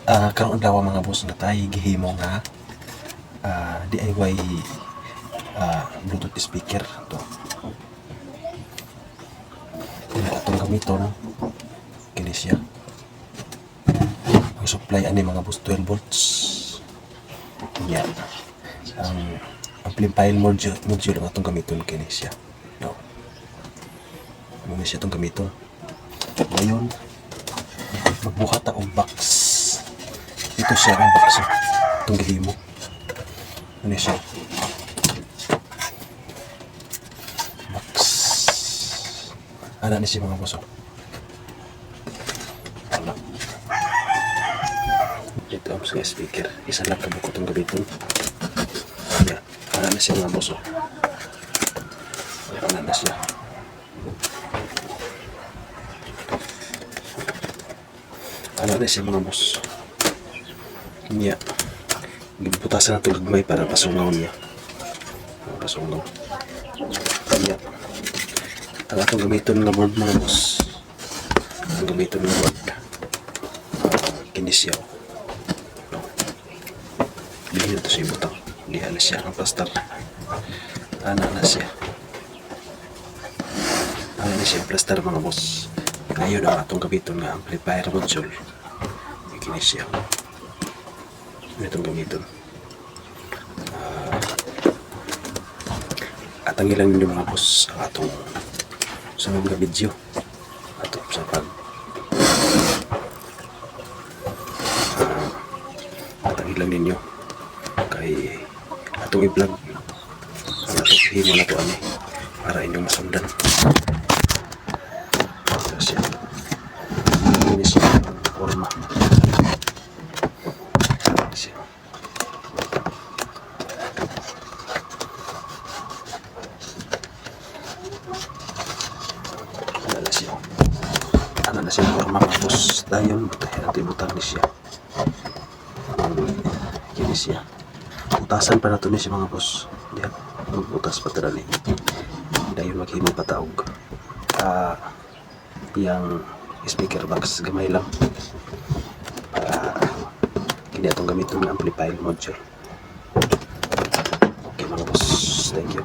Karon adlaw mga boss nga tayo gihimo nga DIY Bluetooth speaker to. Atong gamiton kini siya. Ang supply ani mga boss 12 volts. Yan. Ang amplifier module ang atong gamiton kini siya. No. Muna siya itong gamiton. Ngayon, magbuhat akong box. Ito siya ang box. Itong gihimo. Ano siya? Box. Ano ni siya mga boss? Ano? Ito ang mga speaker. Isa lang kabukot itong gamiton. Yan. Ano na siya mga boss? Ano na siya? Ano na siya mga boss? Niya. Butasan na tulad may para pasungaw niya. Pasungaw. Niya. Ang atong gamiton nga board mga boss. Ang gamiton nga board. Kinisyaw. Dili na ito siya butang. Diha na siya ang plaster. Ana na siya. Ana na siya ang plaster mga boss. Ngayon ang atong gamiton nga amplifier module. Kinisyaw. Itong gamiton. At ang ilang ninyo mga boss ang atong sunod nga video atong sa pag at ang ilang ninyo kay atong i-vlog ang atong himo na to ani para inyong masundan. Kasi ini siya forma. Ano na siya forma mga boss. Dayon natin butang ni siya. Kini siya. Butasan pa nato ni siya mga boss. Diyan magbutas pa tara ni. Dayon maghimo pa taog. Yang speaker box gamay lang. Para kini atong gamiton ng amplifier module. Okay mga boss. Thank you.